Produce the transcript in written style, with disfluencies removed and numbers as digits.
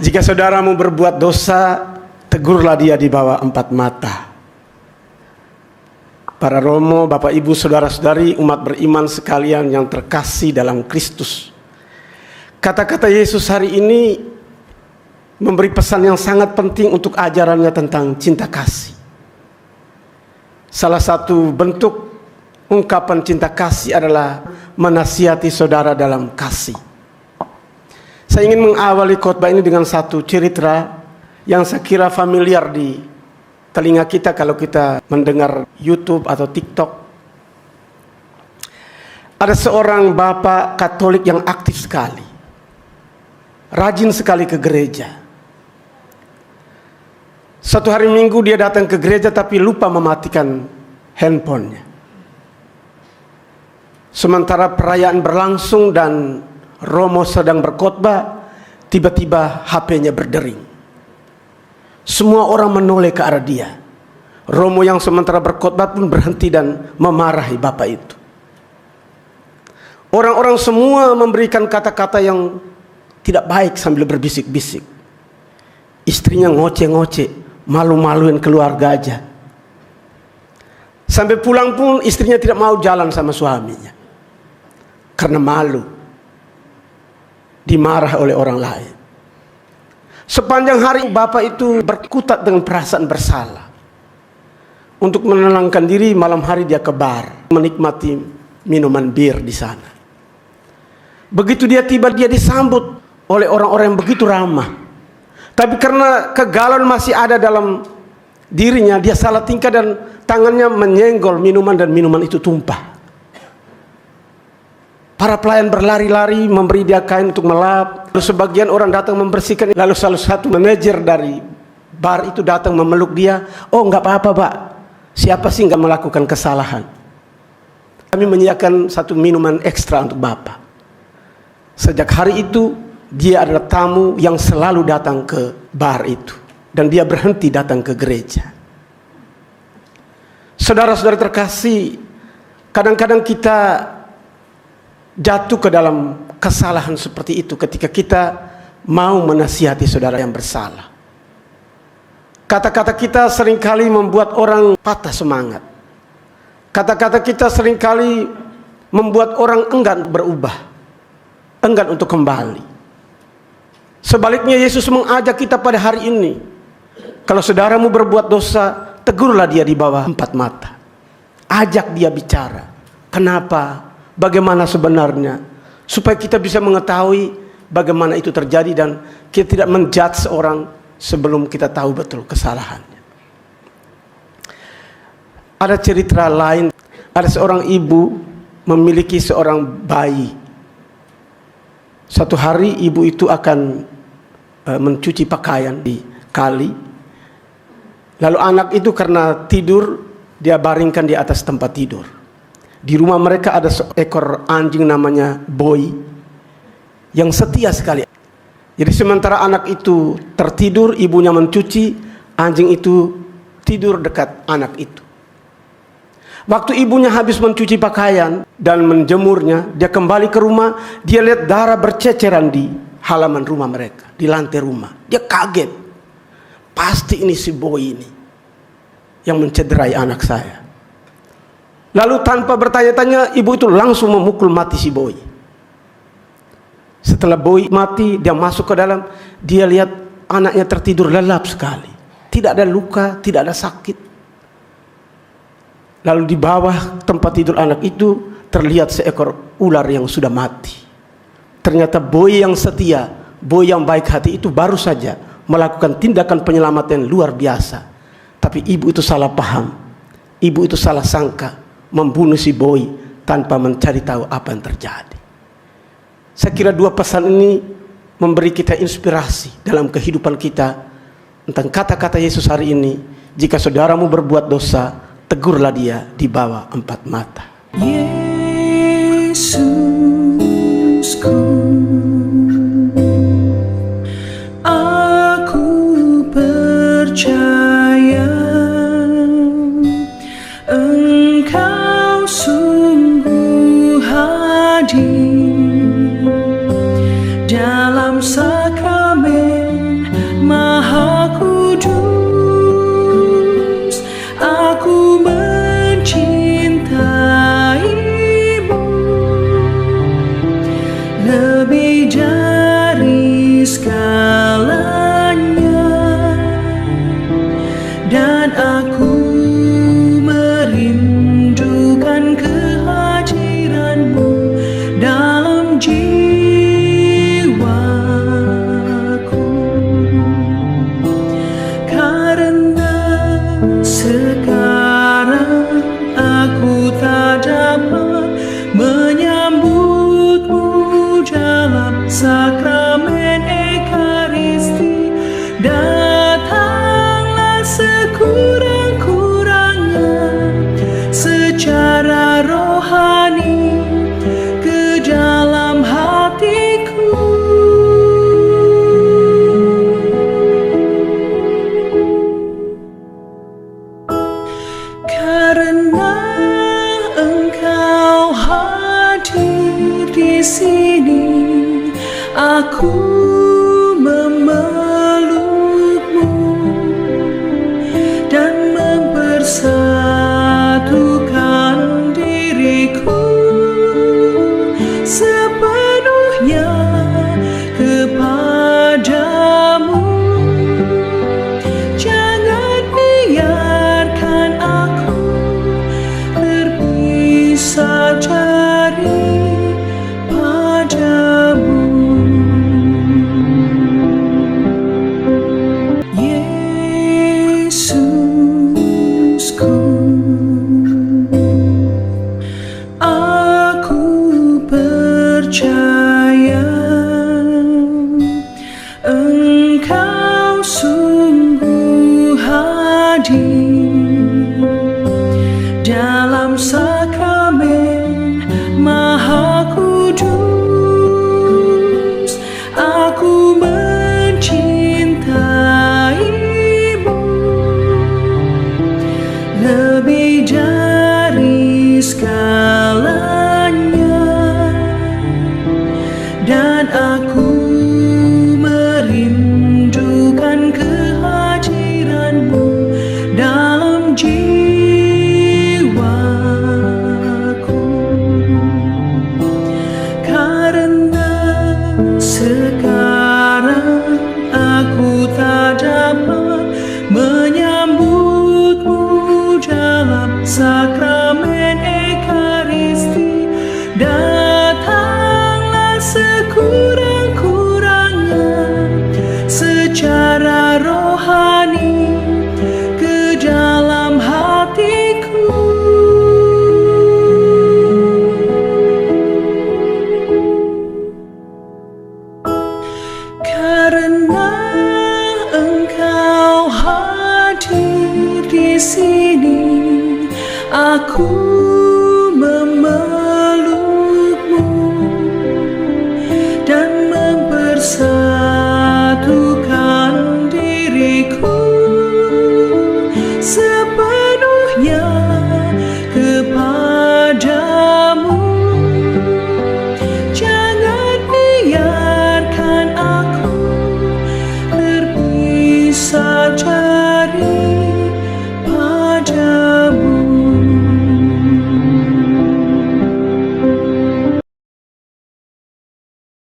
Jika saudaramu berbuat dosa, tegurlah dia di bawah 4 mata. Para Romo, Bapak Ibu, Saudara-saudari, umat beriman sekalian yang terkasih dalam Kristus. Kata-kata Yesus hari ini memberi pesan yang sangat penting untuk ajarannya tentang cinta kasih. Salah satu bentuk ungkapan cinta kasih adalah menasihati saudara dalam kasih. Saya ingin mengawali khotbah ini dengan satu cerita yang saya kira familiar di telinga kita kalau kita mendengar YouTube atau TikTok. Ada seorang bapak Katolik yang aktif sekali, rajin sekali ke gereja. Satu hari Minggu dia datang ke gereja tapi lupa mematikan handphonenya. Sementara perayaan berlangsung dan Romo sedang berkhotbah, tiba-tiba HP-nya berdering. Semua orang menoleh ke arah dia. Romo yang sementara berkhotbah pun berhenti dan memarahi bapak itu. Orang-orang semua memberikan kata-kata yang tidak baik sambil berbisik-bisik. Istrinya ngoceh-ngoceh, malu-maluin keluarga aja. Sampai pulang pun istrinya tidak mau jalan sama suaminya karena malu, dimarah oleh orang lain. Sepanjang hari bapak itu berkutat dengan perasaan bersalah. Untuk menenangkan diri, malam hari dia ke bar, menikmati minuman bir di sana. Begitu dia tiba, dia disambut oleh orang-orang yang begitu ramah. Tapi karena kegalauan masih ada dalam dirinya, dia salah tingkah dan tangannya menyenggol minuman dan minuman itu tumpah. Para pelayan berlari-lari memberi dia kain untuk melap. Lalu sebagian orang datang membersihkan. Lalu salah satu manajer dari bar itu datang memeluk dia. Oh, nggak apa-apa, Pak. Siapa sih nggak melakukan kesalahan? Kami menyediakan satu minuman ekstra untuk Bapak. Sejak hari itu dia adalah tamu yang selalu datang ke bar itu. Dan dia berhenti datang ke gereja. Saudara-saudara terkasih, kadang-kadang kita jatuh ke dalam kesalahan seperti itu ketika kita mau menasihati saudara yang bersalah. Kata-kata kita seringkali membuat orang patah semangat. Kata-kata kita seringkali membuat orang enggan berubah, enggan untuk kembali. Sebaliknya Yesus mengajak kita pada hari ini, kalau saudaramu berbuat dosa, tegurlah dia di bawah 4 mata. Ajak dia bicara. Kenapa? Bagaimana sebenarnya, supaya kita bisa mengetahui bagaimana itu terjadi dan kita tidak menjudge seorang sebelum kita tahu betul kesalahannya. Ada cerita lain, ada seorang ibu memiliki seorang bayi. Satu hari ibu itu akan mencuci pakaian di kali. Lalu anak itu karena tidur, dia baringkan di atas tempat tidur. Di rumah mereka ada seekor anjing namanya Boy yang setia sekali. Jadi sementara anak itu tertidur, ibunya mencuci, anjing itu tidur dekat anak itu. Waktu ibunya habis mencuci pakaian dan menjemurnya, dia kembali ke rumah, dia lihat darah berceceran di halaman rumah mereka, di lantai rumah. Dia kaget. Pasti ini si Boy ini yang mencederai anak saya. Lalu tanpa bertanya-tanya, ibu itu langsung memukul mati si Boy. Setelah Boy mati, dia masuk ke dalam, dia lihat anaknya tertidur lelap sekali. Tidak ada luka, tidak ada sakit. Lalu di bawah tempat tidur anak itu, terlihat seekor ular yang sudah mati. Ternyata Boy yang setia, Boy yang baik hati itu baru saja melakukan tindakan penyelamatan luar biasa. Tapi ibu itu salah paham, ibu itu salah sangka, membunuh si Boy tanpa mencari tahu apa yang terjadi. Saya kira dua pesan ini memberi kita inspirasi dalam kehidupan kita tentang kata-kata Yesus hari ini. Jika saudaramu berbuat dosa, tegurlah dia di bawah 4 mata. Yesusku, aku percaya Engkau sungguh hadir dalam sakramen karena Engkau hadir di sini. Aku